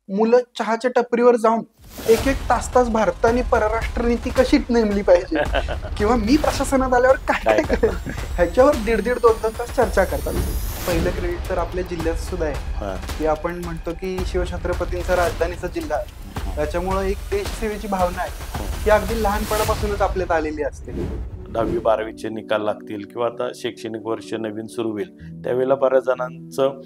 मुलं चहाच्या टपरीवर जाऊन एक एक तास भारताने परराष्ट्र नीती कशी नेमली पाहिजे किंवा मी प्रशासनात आल्यावर काय काय काय करेल ह्याच्यावर 1.5 2 तास चर्चा करतात. पहिलं क्रेडिट तर आपल्या जिल्ह्यात सुद्धा आहे की आपण म्हणतो की शिवछत्रपतींचा राजधानीचा जिल्हा आहे, त्याच्यामुळे एक देशसेवेची भावना आहे ही अगदी लहानपणापासूनच आपल्यात आलेली असते. 10वी-12वीचे निकाल लागतील किंवा आता शैक्षणिक वर्ष नवीन सुरू होईल त्यावेळेला बऱ्याच जणांचं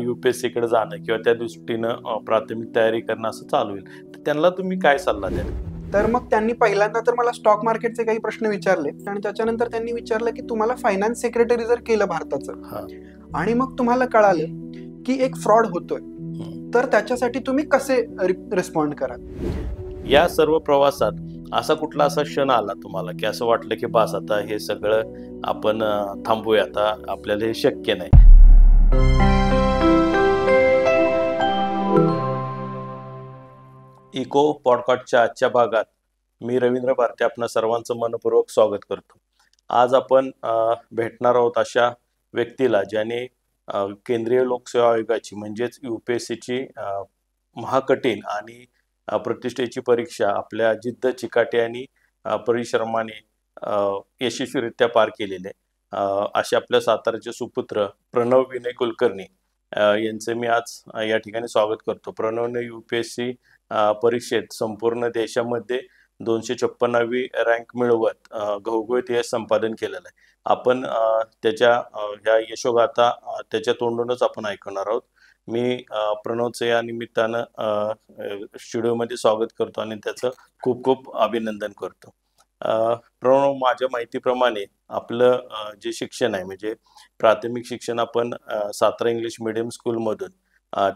UPSC कडे जाणं किंवा त्या दृष्टीनं प्राथमिक तयारी करणं असं चालू होईल. तर त्यांना तुम्ही काय सल्ला द्याल? तर मग त्यांनी पहिल्यांदा तर मला स्टॉक मार्केटचे काही प्रश्न विचारले आणि त्याच्यानंतर त्यांनी विचारलं की तुम्हाला फायनान्स सेक्रेटरी जर केलं भारताचं आणि मग तुम्हाला कळालं की एक फ्रॉड होतोय तर त्याच्यासाठी तुम्ही कसे रिस्पॉन्ड कराल. या सर्व प्रवासात कुठला असा क्षण आला तुम्हाला की असं वाटलं की बस आता हे सगळं आपण थांबूया, आता आपल्याला हे शक्य नाही? इको पॉडकास्टच्या आजच्या भागात मी रवींद्र भारती आपणा सर्वांचं मनपूर्वक स्वागत करतो. आज आपण भेटणार आहोत अशा व्यक्तीला ज्याने केंद्रीय लोकसेवा आयोगाची म्हणजेच UPSCची महाकठीण आणि प्रतिष्ठेची परीक्षा आपल्या जिद्द चिकाटी आणि परिश्रमाने यशस्वीरित्या पार केलेले असे आपल्या साताराचे सुपुत्र प्रणव विनय कुलकर्णी यांचे मी आज या ठिकाणी स्वागत करतो. प्रणवने UPSC परीक्षेत संपूर्ण देशामध्ये 256वी रँक मिळवत घवघवीत यश संपादन केलेलं आहे. आपण त्याच्या ह्या यशोगाथा त्याच्या तोंडूनच आपण ऐकणार आहोत. मी प्रणवचं या निमित्तानं स्टुडिओमध्ये स्वागत करतो आणि त्याचं खूप खूप अभिनंदन करतो. प्रणव, माझ्या माहितीप्रमाणे आपलं जे शिक्षण आहे म्हणजे प्राथमिक शिक्षण आपण सातारा इंग्लिश मिडियम स्कूलमधून,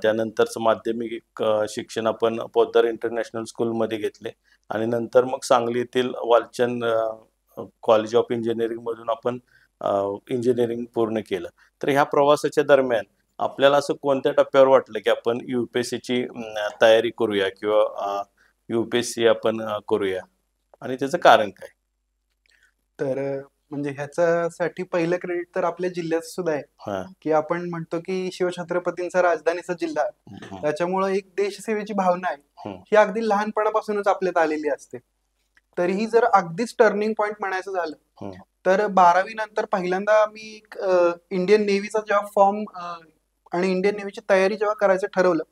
त्यानंतरचं माध्यमिक शिक्षण आपण पोद्दार इंटरनॅशनल स्कूलमध्ये घेतले आणि नंतर मग सांगली येथील वालचंद कॉलेज ऑफ इंजिनिअरिंगमधून आपण इंजिनिअरिंग पूर्ण केलं. तर ह्या प्रवासाच्या दरम्यान आपल्याला असं कोणत्या टप्प्यावर वाटलं की आपण UPSCची तयारी करूया किंवा UPSC आपण करूया आणि त्याचं कारण काय? तर म्हणजे ह्याच्यासाठी पहिलं क्रेडिट तर आपल्या जिल्ह्यात सुद्धा आहे की आपण म्हणतो की शिवछत्रपतींचा राजधानीचा जिल्हा आहे, त्याच्यामुळे एक देशसेवेची भावना आहे ही अगदी लहानपणापासूनच आपल्यात आलेली असते. तरीही जर अगदीच टर्निंग पॉइंट म्हणायचं झालं तर 12वी नंतर पहिल्यांदा मी इंडियन नेव्हीचा जेव्हा फॉर्म आणि इंडियन नेव्हीची तयारी जेव्हा करायचं ठरवलं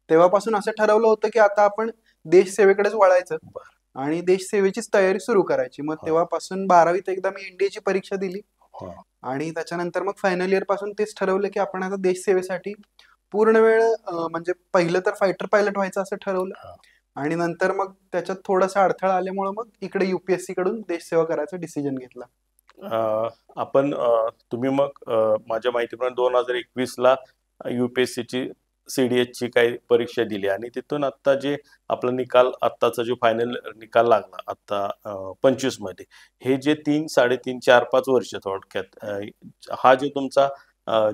तेव्हापासून असं ठरवलं होतं की आता आपण देशसेवेकडेच वळायचं आणि देशसेवेचीच तयारी सुरू करायची. मग तेव्हापासून 12वीत एकदा मी NDAची परीक्षा दिली आणि त्याच्यानंतर मग फायनल इयर पासून तेच ठरवलं की आपण आता देशसेवेसाठी पूर्ण वेळ म्हणजे पहिलं तर फायटर पायलट व्हायचं असं ठरवलं आणि नंतर मग त्याच्यात थोडासा अडथळा आल्यामुळे मग इकडे UPSC कडून देशसेवा करायचा डिसिजन घेतला. तुम्ही मग माझ्या माहितीप्रमाणे 2021ला UPSCची CDHची काही परीक्षा दिली आणि तिथून आता जे आपला निकाल, आत्ताचा जो फायनल निकाल लागला आता 25 मध्ये, हे जे 3, 3.5, 4, 5 वर्ष थोडक्यात हा जो तुमचा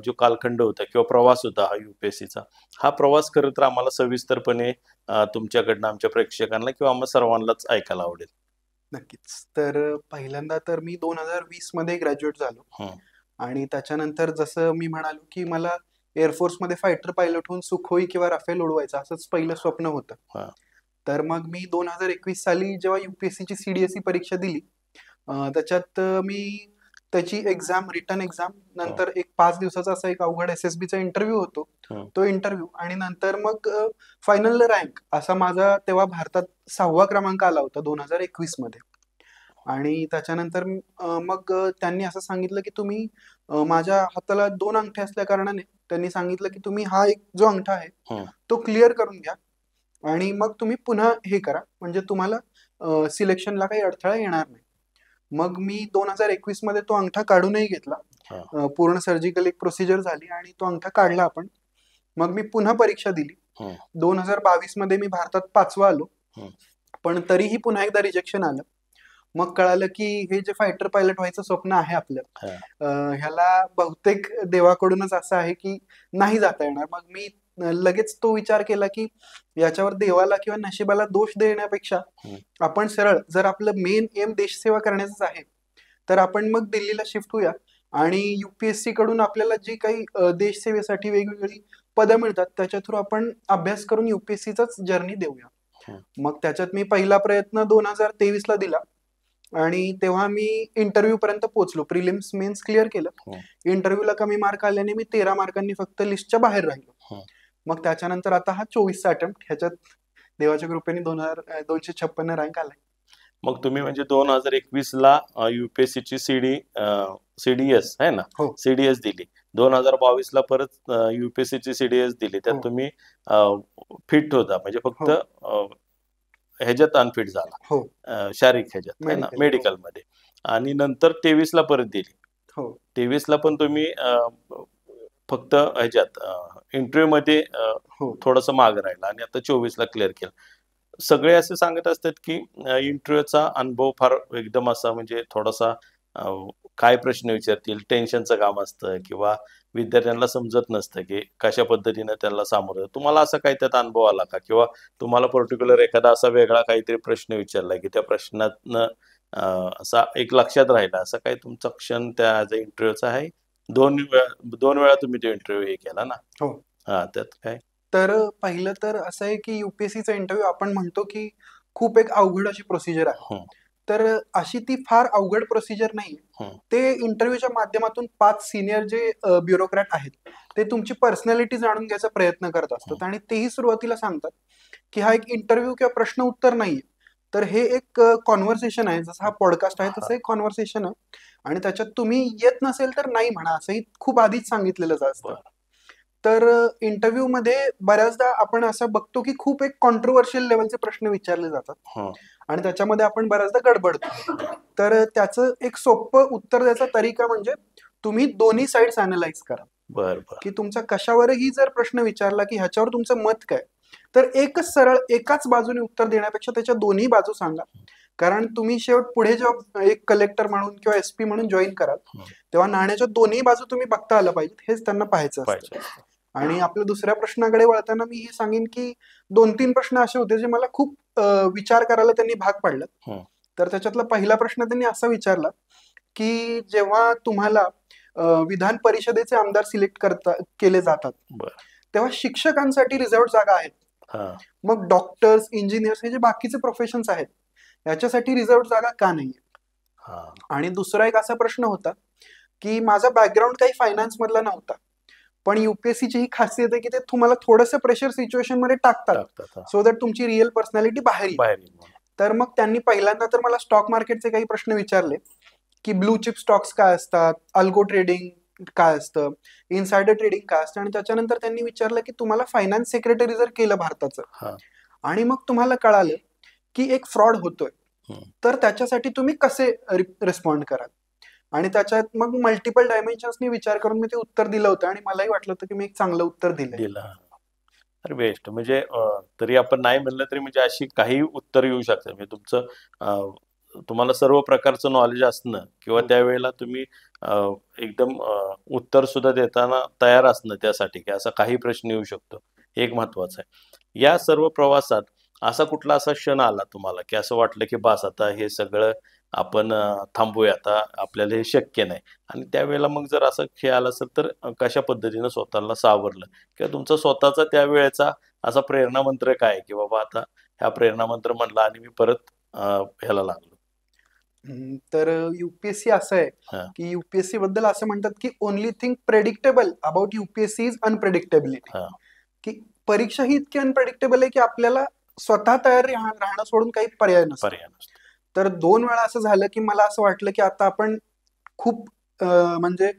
जो कालखंड होता किंवा प्रवास होता हा UPSCचा, हा प्रवास खरं तर आम्हाला सविस्तरपणे तुमच्याकडनं आमच्या प्रेक्षकांना किंवा आम्हाला सर्वांनाच ऐकायला आवडेल. नक्कीच. तर पहिल्यांदा तर मी 2020 मध्ये ग्रॅज्युएट झालो आणि त्याच्यानंतर जसं मी म्हणालो की मला एअरफोर्समध्ये फायटर पायलट होऊन सुखोई किंवा राफेल उडवायचं असंच पहिलं स्वप्न होतं. तर मग मी 2021 साली जेव्हा UPSCची CDSE परीक्षा दिली त्याच्यात मी त्याची एक्झाम, रिटर्न एक्झाम, नंतर एक 5 दिवसाचा असा एक अवघड SSBचा इंटरव्ह्यू होतो, तो इंटरव्ह्यू आणि नंतर मग फायनल रँक असा माझा तेव्हा भारतात 6वा क्रमांक आला होता 2021 मध्ये. आणि त्याच्यानंतर मग त्यांनी असं सांगितलं की तुम्ही माझ्या हाताला 2 अंगठे असल्या कारणाने त्यांनी सांगितलं की तुम्ही हा एक जो अंगठा आहे तो क्लिअर करून घ्या आणि मग तुम्ही पुन्हा हे करा म्हणजे तुम्हाला सिलेक्शनला काही अडथळा येणार नाही. मग मी 2021 मध्ये तो अंगठा काढूनही घेतला, पूर्ण सर्जिकल एक प्रोसिजर झाली आणि तो अंगठा काढला आपण. मग मी पुन्हा परीक्षा दिली. 2022 मध्ये मी भारतात 5वा आलो, पण तरीही पुन्हा एकदा रिजेक्शन आलं. मग कळालं की हे जे फायटर पायलट व्हायचं स्वप्न आहे आपलं ह्याला बहुतेक देवाकडूनच असं आहे की नाही जाता येणार. मग मी लगेच तो विचार केला की याच्यावर देवाला किंवा नशिबाला दोष देण्यापेक्षा आपण सरळ, जर आपलं मेन एम देशसेवा करण्याचं आहे तर आपण मग दिल्लीला शिफ्ट होऊया आणि UPSC कडून आपल्याला जी काही देशसेवेसाठी वेगवेगळी पदं मिळतात त्याच्या थ्रू आपण अभ्यास करून युपीएससीचाच जर्नी देऊया. मग त्याच्यात मी पहिला प्रयत्न 2023ला दिला आणि तेव्हा मी इंटरव्ह्यू पर्यंत पोहोचलो. प्रिलिम्स मेन्स क्लिअर केलं. इंटरव्ह्यूला कमी मार्क आल्याने मी 13 मार्कांनी फक्त लिस्टच्या बाहेर राहिलो. मग त्याच्यानंतर आता हा 24चा अटेम्प्ट, ह्याच्यात देवाच्या कृपेने 2,256 रँक आलाय. मग तुम्ही म्हणजे 2021ला युपीएससीची सीडीएस आहे ना, सीडीएस दिली. 2022ला परत युपीएससीची सीडीएस दिली. त्यात तुम्ही फिट होता, म्हणजे फक्त ह्याच्यात अनफिट झाला, शारीरिक ह्याच्यात आहे ना, मेडिकल मध्ये. आणि नंतर 23ला परत दिली. 23ला पण तुम्ही फक्त ह्याच्यात इंटरव्ह्यू मध्ये थोडस माग राहिला आणि आता 24ला क्लिअर केलं. सगळे असे सांगत असतात की इंटरव्ह्यूचा अनुभव फार एकदम असा, म्हणजे थोडासा काय प्रश्न विचारतील, टेन्शनचं काम असतं किंवा विद्यार्थ्यांना समजत नसतं की कशा पद्धतीने त्यांना सामोरं. तुम्हाला असा काही त्यात अनुभव आला का, किंवा तुम्हाला पर्टिक्युलर एखादा असा वेगळा काहीतरी प्रश्न विचारला की त्या प्रश्नातनं असा एक लक्षात राहिला, असा काही तुमचा क्षण त्या इंटरव्ह्यूचा आहे? 2 वेळा तुम्ही तो इंटरव्ह्यू हे केला ना? हा, त्यात काय? तर पहिलं तर असं आहे की युपीएससीचा इंटरव्ह्यू आपण म्हणतो की खूप एक अवघड अशी प्रोसिजर आहे. तर अशी ती फार अवघड प्रोसिजर नाही. ते इंटरव्ह्यूच्या माध्यमातून 5 सिनियर जे ब्युरोक्रॅट आहेत ते तुमची पर्सनॅलिटी जाणून घ्यायचा प्रयत्न करत असतात आणि तेही सुरुवातीला सांगतात की हा एक इंटरव्ह्यू किंवा प्रश्न उत्तर नाहीये, तर हे एक कॉन्व्हर्सेशन आहे. जसं हा पॉडकास्ट आहे तसं एक कॉन्व्हर्सेशन आहे आणि त्याच्यात तुम्ही येत नसेल तर नाही म्हणा, असंही खूप आधीच सांगितलेलं असतं. तर इंटरव्ह्यू मध्ये बऱ्याचदा आपण असं बघतो की खूप एक कॉन्ट्रोवर्शियल लेवलचे प्रश्न विचारले जातात आणि त्याच्यामध्ये आपण बऱ्याचदा गडबडतो. तर त्याचं एक सोपं उत्तर द्यायचा तरीका म्हणजे तुम्ही दोन्ही साइड्स अनालाइज करा. की तुमचा कशावरही जर प्रश्न विचारला की ह्याच्यावर तुमचं मत काय, तर एकच सरळ एकाच बाजूने उत्तर देण्यापेक्षा त्याच्या दोन्ही बाजू सांगा. कारण तुम्ही शेवट पुढे जेव्हा एक कलेक्टर म्हणून किंवा एसपी म्हणून जॉईन कराल तेव्हा नाण्याच्या दोन्ही बाजू तुम्ही बघता आलं पाहिजे, हेच त्यांना पाहायचं असतं. आणि आपल्या दुसऱ्या प्रश्नाकडे वळताना मी हे सांगेन की 2-3 प्रश्न असे होते जे मला खूप विचार करायला त्यांनी भाग पाडलं. तर त्याच्यातला पहिला प्रश्न त्यांनी असा विचारला की जेव्हा तुम्हाला विधान परिषदेचे आमदार सिलेक्ट केले जातात तेव्हा शिक्षकांसाठी रिझर्व्ह जागा आहेत, मग डॉक्टर्स, इंजिनियर्स हे जे बाकीचे प्रोफेशन्स आहेत याच्यासाठी रिझर्व्ह जागा का नाहीये? आणि दुसरा एक असा प्रश्न होता की माझा बॅकग्राऊंड काही फायनान्स मधला नव्हता, पण युपीएससीची ही खासियत आहे की ते तुम्हाला थोडंसं प्रेशर सिच्युएशन मध्ये टाकतात सो दॅट तुमची रिअल पर्सनॅलिटी बाहेर येईल. तर मग त्यांनी पहिल्यांदा तर मला स्टॉक मार्केटचे काही प्रश्न विचारले की ब्लू चिप स्टॉक्स काय असतात, अल्गो ट्रेडिंग काय असतं, इनसायडर ट्रेडिंग काय असतं, आणि त्याच्यानंतर त्यांनी विचारलं की तुम्हाला फायनान्स सेक्रेटरी जर केलं भारताचं आणि मग तुम्हाला कळालं की एक फ्रॉड होतोय तर त्याच्यासाठी तुम्ही कसे रिस्पॉन्ड कराल. आणि त्याच्यात मग मल्टिपल डायमेन्शन्सनी विचार करून मी ते उत्तर दिलं होतं आणि मलाही वाटलं होतं की मी एक चांगलं उत्तर दिलं. अरे बेस्ट. म्हणजे तरी आपण नाही म्हणलं तरी म्हणजे अशी काही उत्तर येऊ शकतात. म्हणजे तुमचं तुम्हाला सर्व प्रकारचं नॉलेज असणं किंवा त्यावेळेला तुम्ही एकदम उत्तर सुद्धा देताना तयार असणं त्यासाठी की असा काही प्रश्न येऊ शकतो, हे एक महत्वाचं आहे. या सर्व प्रवासात असा कुठला असा क्षण आला तुम्हाला की असं वाटलं की बस आता हे सगळं आपण थांबूया, आता आपल्याला हे शक्य नाही, आणि त्यावेळेला मग जर असं खेळ आला असेल तर कशा पद्धतीनं स्वतःला सावरलं, किंवा तुमचा स्वतःचा त्यावेळेचा असा प्रेरणा मंत्र काय की बाबा आता ह्या प्रेरणा मंत्र म्हणला आणि मी परत ह्याला लागलो? तर युपीएससी असं आहे की युपीएससी बद्दल असं म्हणतात की only thing predictable about UPSC is unpredictability. की परीक्षा ही इतकी अनप्रेडिक्टेबल आहे की आपल्याला स्वतः तयार राहणं सोडून काही पर्याय नसतो. तर 2 वेळा असं झालं की मला असं वाटलं की आता आपण खूप म्हणजे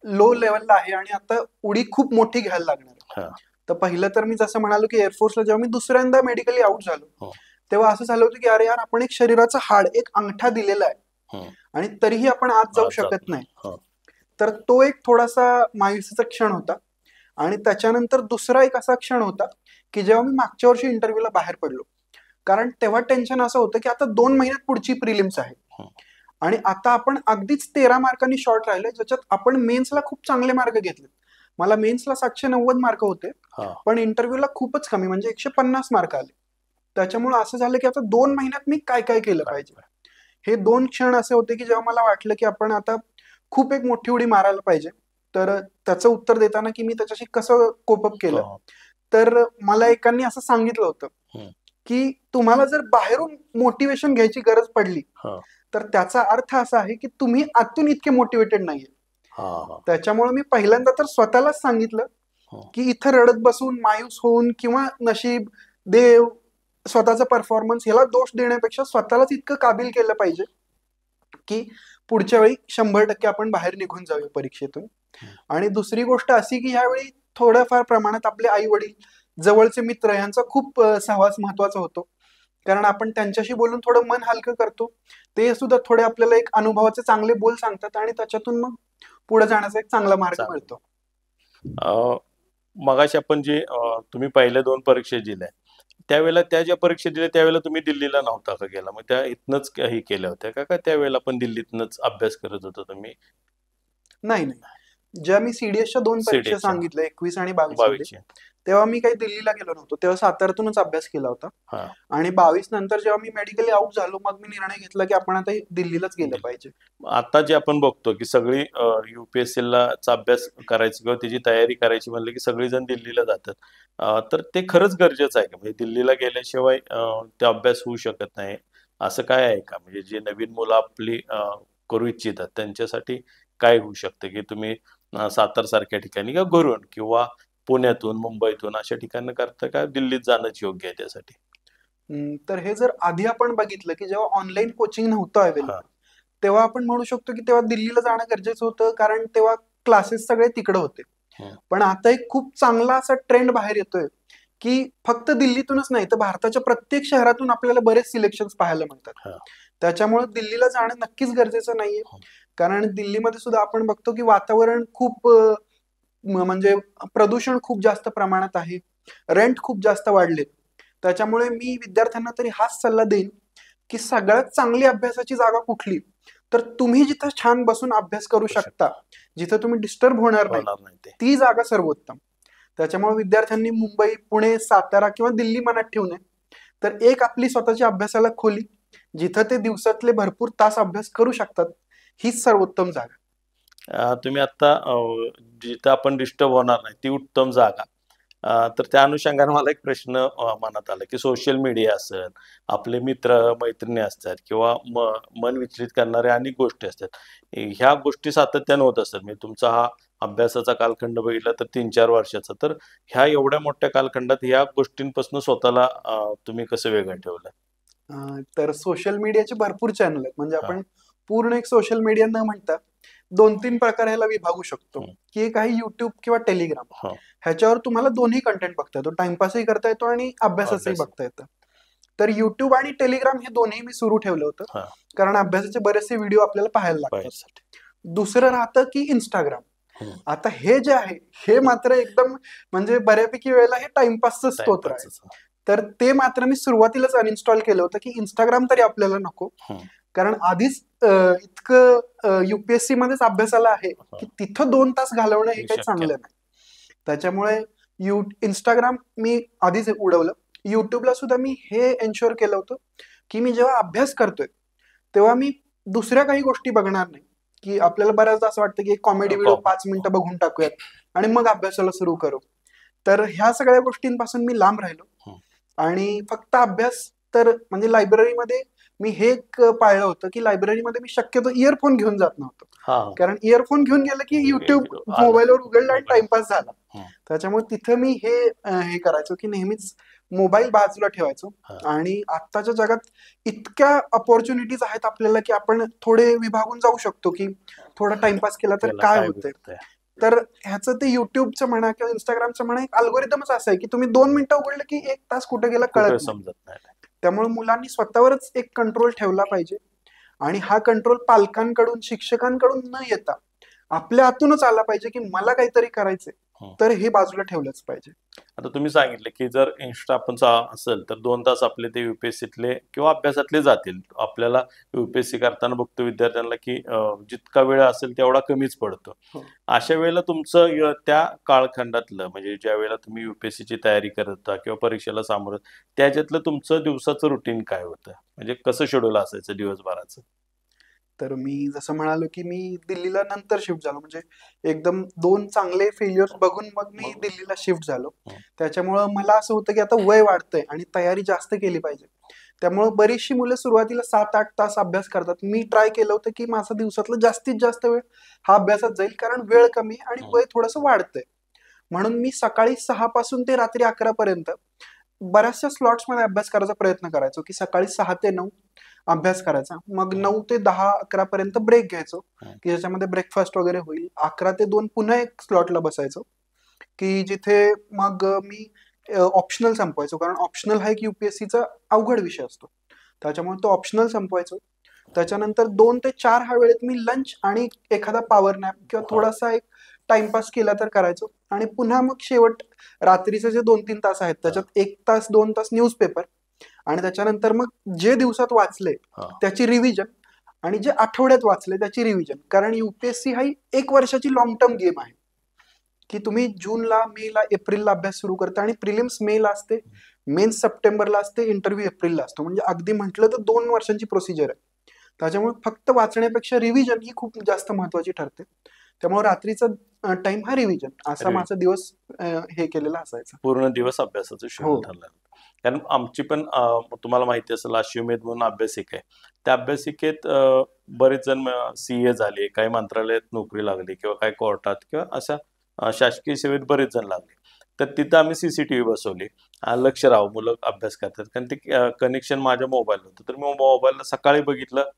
लो लेवलला आहे आणि आता उडी खूप मोठी घ्यायला लागणार. तर पहिलं तर मी जसं म्हणालो की एअरफोर्सला जेव्हा मी दुसऱ्यांदा मेडिकली आउट झालो तेव्हा असं झालं होतं की अरे यार, आपण एक शरीराचं हाड, एक अंगठा दिलेला आहे आणि तरीही आपण आत जाऊ शकत नाही. तर तो एक थोडासा मायुसीचा क्षण होता. आणि त्याच्यानंतर दुसरा एक असा क्षण होता की जेव्हा मी मागच्या वर्षी इंटरव्ह्यूला बाहेर पडलो, कारण तेव्हा टेन्शन असं होतं की आता 2 महिन्यात पुढची प्रिलिम्स आहे आणि आता आपण अगदीच 13 मार्कांनी शॉर्ट राहिले, ज्याच्यात आपण मेन्सला खूप चांगले मार्क घेतले. मला मेन्सला 790 मार्क होते, पण इंटरव्ह्यूला खूपच कमी, म्हणजे 150 मार्क आले. त्याच्यामुळे असं झालं की आता 2 महिन्यात मी काय काय केलं पाहिजे. हे 2 क्षण असे होते की जेव्हा मला वाटलं की आपण आता खूप एक मोठी उडी मारायला पाहिजे. तर त्याचं उत्तर देताना की मी त्याच्याशी कसं कोपअप केलं, हो. तर मला एकांनी असं सांगितलं होतं हं. की तुम्हाला जर बाहेरून मोटिवेशन घ्यायची गरज पडली हां. तर त्याचा अर्थ असा आहे की तुम्ही आतून इतके मोटिवेटेड नाहीये. हां, हां. त्याच्यामुळे मी पहिल्यांदा तर स्वतःलाच सांगितलं हं. की इथं रडत बसून मायूस होऊन किंवा नशीब, देव, स्वतःचा परफॉर्मन्स याला दोष देण्यापेक्षा स्वतःलाच इतकं काबिल केलं पाहिजे की पुढच्या वेळी 100% आपण बाहेर निघून जाऊया परीक्षेतून. हं. आणि दुसरी गोष्ट अशी की ह्यावेळी थोड्याफार प्रमाणात आपले आई वडील, जवळचे मित्र यांचा खूप सहवास महत्वाचा होतो. कारण आपण त्यांच्याशी बोलून थोडं मन हलकं करतो. ते सुद्धा थोडे आपल्याला एक अनुभवाचे चांगले बोल सांगतात आणि त्याच्यातून मग पुढे जाण्याचा एक चांगला मार्ग चालेल. मिळतो. मगाशी आपण जे तुम्ही पहिल्या 2 परीक्षा दिल्या, त्यावेळेला त्या ज्या परीक्षा दिल्या त्यावेळेला तुम्ही दिल्लीला नव्हता का गेला? मग त्या इथनंच हे केल्या होत्या का? का त्यावेळेला पण दिल्लीतनंच अभ्यास करत होता तुम्ही? नाही, नाही. ज्या मी सीडीएसच्या 2 परीक्षा सीडीएसच्या सांगितल्या 21 आणि 22 मध्ये, 22ची. तेव्हा मी काही दिल्लीला गेलो नव्हतो. तेव्हा साताऱ्यातूनच अभ्यास केला होता. हां. आणि 22 नंतर जेव्हा मी मेडिकली आउट झालो, मग मी निर्णय घेतला की आपण आता दिल्लीलाच गेलं दिल्ली. पाहिजे. आता जे आपण बघतो की सगळी चा अभ्यास करायची किंवा त्याची तयारी करायची म्हणलं की सगळेजण दिल्लीला जातात. तर ते खरंच गरजेचं आहे का? म्हणजे दिल्लीला गेल्याशिवाय ते अभ्यास होऊ शकत नाही, असं काय आहे का? म्हणजे जे नवीन मुलं आपली करू इच्छितात त्यांच्यासाठी काय होऊ शकतं की तुम्ही सातारसारख्या ठिकाणी किंवा घरून किंवा पुण्यातून, मुंबईतून अशा ठिकाणी करता का दिल्लीत जाणंच योग्य आहे त्यासाठी? तर हे जर आधी आपण बघितलं की जेव्हा ऑनलाईन कोचिंग नव्हतं हां. अवेलेबल, तेव्हा आपण म्हणू शकतो की तेव्हा दिल्लीला जाणं गरजेचं होतं, कारण तेव्हा क्लासेस सगळे तिकडे होते. हं. पण आता एक खूप चांगला असा ट्रेंड बाहेर येतोय की फक्त दिल्लीतूनच नाही तर भारताच्या प्रत्येक शहरातून आपल्याला बरेच सिलेक्शन्स पाहायला मिळतात. हां. त्याच्यामुळे दिल्लीला जाणं नक्कीच गरजेचं नाहीये. हं. कारण दिल्लीमध्ये सुद्धा आपण बघतो की वातावरण खूप म्हणजे प्रदूषण खूप जास्त प्रमाणात आहे. रेंट खूप जास्त वाढलेत. त्याच्यामुळे मी विद्यार्थ्यांना तरी हाच सल्ला देईन की सगळ्यात चांगली अभ्यासाची जागा कुठली? तर तुम्ही जिथं छान बसून अभ्यास करू शकता, जिथं तुम्ही डिस्टर्ब होणार नाही, होणार नाही ते. ती जागा सर्वोत्तम. त्याच्यामुळे विद्यार्थ्यांनी मुंबई, पुणे, सातारा किंवा दिल्ली मनात ठेवू नये. तर एक आपली स्वतःची अभ्यासाला खोली, जिथं ते दिवसातले भरपूर तास अभ्यास करू शकतात, हीच सर्वोत्तम जागा. तुम्ही आता जिथं आपण डिस्टर्ब होणार नाही ती उत्तम जागा. तर त्या अनुषंगाने मला एक प्रश्न मनात आला, की सोशल मीडिया असेल, आपले मित्र-मैत्रिणी असतात किंवा मन विचलित करणाऱ्या अनेक गोष्टी असतात. ह्या गोष्टी सातत्याने होत असतात. म्हणजे तुमचा हा अभ्यासाचा कालखंड बघितला तर 3-4 वर्षाचा. तर ह्या एवढ्या मोठ्या कालखंडात ह्या गोष्टींपासून स्वतःला तुम्ही कसं वेगळं ठेवलं? तर सोशल मीडियाचे भरपूर चॅनल आहेत. म्हणजे हां. आपण पूर्ण एक सोशल मीडिया न म्हणता 2-3 प्रकार ह्याला विभागू शकतो, हं. की एक आहे YouTube किंवा Telegram. हां. ह्याच्यावर तुम्हाला दोन्ही कंटेंट बघता येतो. टाईमपासही करता येतो आणि अभ्यासाचंही अभ्यास. बघता येतं. तर YouTube आणि Telegram हे दोन्ही मी सुरू ठेवलं होतं. हां. कारण अभ्यासाचे बरेचसे व्हिडिओ आपल्याला पाहायला लागतात. पाहायसाठी. दुसरं राहतं की Instagram. हं. आता हे जे आहे, हे मात्र एकदम म्हणजे बऱ्यापैकी वेळेला हे टाईमपासचं स्तोत्र आहे. टाईमपासच. तर ते मात्र मी सुरुवातीलाच अनइन्स्टॉल केलं होतं, की Instagram तरी आपल्याला नको. हं. कारण आधीच इतकं UPSC मध्येच अभ्यासाला आहे, की हां. तिथं 2 तास घालवणं हे हे काही शक्य चांगलं नाही. नाही. त्याच्यामुळे Instagram मी आधीच उडवलं. YouTubeला सुद्धा मी हे एन्शुअर केलं होतं, की मी जेव्हा अभ्यास करतोय, तेव्हा मी दुसऱ्या काही गोष्टी बघणार नाही. की आपल्याला बऱ्याचदा असं वाटतं, की एक कॉमेडी व्हिडिओ 5 मिनिटं बघून टाकूयात आणि मग अभ्यासाला सुरू करू. तर ह्या सगळ्या गोष्टींपासून मी लांब राहिलो. हं. आणि फक्त अभ्यास तर म्हणजे लायब्ररीमध्ये मी हे एक पाळलं होतं, की लायब्ररीमध्ये मी शक्यतो इयरफोन घेऊन जात नव्हतो. हां. कारण इयरफोन घेऊन गेलं की YouTube आलं. मोबाईलवर उघडलं आणि टाईमपास झाला. हं. त्याच्यामुळे तिथं मी हे करायचो, की नेहमीच मोबाईल बाजूला ठेवायचो. हां. आणि आत्ताच्या जगात इतक्या अपॉर्च्युनिटीज आहेत आपल्याला, की आपण थोडे विभागून जाऊ शकतो, की थोडा टाईमपास केला तर त्याला काय काय होतंय. भेटतंय? तर ह्याचं ते YouTubeचं म्हणा किंवा Instagramचं म्हणा, एक अल्गोरिदमच असं आहे, की तुम्ही 2 मिनिटं उघडलं की 1 तास कुठे गेला कुठं कळत नाही. समजत नाही. त्यामुळे मुलांनी स्वतःवरच एक कंट्रोल ठेवला पाहिजे. आणि हा कंट्रोल पालकांकडून, शिक्षकांकडून न येता आपल्या आतूनच आला पाहिजे, की मला काहीतरी करायचंय. हं. तर हे बाजूला ठेवलंच पाहिजे. आता तुम्ही सांगितलं, की जर Insta आपण असेल तर 2 तास आपले ते UPSCतले किंवा अभ्यासातले जातील. आपल्याला UPSC करताना बघतो विद्यार्थ्यांना, की जितका वेळ असेल तेवढा कमीच पडतो. हो. अशा वेळेला तुमचं त्या कालखंडातलं म्हणजे ज्यावेळेला तुम्ही UPSCची तयारी करत होता किंवा परीक्षेला सामोरं त्याच्यातलं तुमचं दिवसाचं रुटीन काय होतं? म्हणजे कसं शेड्यूल असायचं दिवसभराचं? तर मी जसं म्हणालो की मी दिल्लीला नंतर शिफ्ट झालो, म्हणजे एकदम 2 चांगले फेल्युअर्स बघून मग मी दिल्लीला शिफ्ट झालो. त्याच्यामुळं मला असं होतं की आता वय वाढतंय आणि तयारी जास्त केली पाहिजे. त्यामुळं बरीचशी मुलं सुरुवातीला 7-8 तास अभ्यास करतात. मी ट्राय केलं होतं की माझा दिवसातला जास्तीत जास्त वेळ हा अभ्यासात जाईल, कारण वेळ कमी आणि वय थोडंसं वाढतंय. म्हणून मी सकाळी 6 पासून ते रात्री 11 पर्यंत बऱ्याचशा स्लॉट्स मध्ये अभ्यास करायचा प्रयत्न करायचो, की सकाळी 6 ते 9 अभ्यास करायचा, मग 9 ते 10-11 पर्यंत ब्रेक घ्यायचो, की ज्याच्यामध्ये ब्रेकफास्ट वगैरे होईल. 11 ते 2 पुन्हा एक स्लॉटला बसायचो, की जिथे मग मी ऑप्शनल संपवायचो, कारण ऑप्शनल हा एक युपीएससीचा अवघड विषय असतो. त्याच्यामुळे तो ऑप्शनल संपवायचो. त्याच्यानंतर 2 ते 4 हा वेळेत मी लंच आणि एखादा पॉवर नॅप किंवा थोडासा एक टाइमपास केला तर करायचो. आणि पुन्हा मग शेवट रात्रीचे जे 2-3 तास आहेत त्याच्यात 1 तास 2 तास न्यूजपेपर, आणि त्याच्यानंतर मग जे दिवसात वाचले त्याची रिव्हिजन, आणि जे आठवड्यात वाचले त्याची रिव्हिजन. कारण युपीएससी हा 1 वर्षाची लॉंग टर्म गेम आहे, की तुम्ही जूनला, मेला, एप्रिलला अभ्यास सुरू करता आणि प्रिलिम्स मेला असते, मेन्स सप्टेंबरला असते, इंटरव्ह्यू एप्रिलला असतो. म्हणजे अगदी म्हटलं तर 2 वर्षांची प्रोसिजर आहे. त्याच्यामुळे फक्त वाचण्यापेक्षा रिव्हिजन ही खूप जास्त महत्वाची ठरते. त्यामुळे रात्रीचा टाइम हा रिव्हिजन असा माझा दिवस हे केलेला असायचा. पूर्ण दिवस अभ्यासाचं शेड्यूल ठरलं. कारण आमची पण तुम्हाला माहिती असेल अश्वमेध म्हणून अभ्यासिका आहे. त्या अभ्यासिकेत बरेच जण सीए झाले, काही मंत्रालयात नोकरी लागली किंवा काही कोर्टात किंवा अशा शासकीय सेवेत बरेच जण लागले. तर तिथं आम्ही सीसीटीव्ही बसवली, लक्ष राहावं मुलं अभ्यास करतात. कारण ते कनेक्शन माझ्या मोबाईल होतं, तर मी मोबाईलला सकाळी बघितलं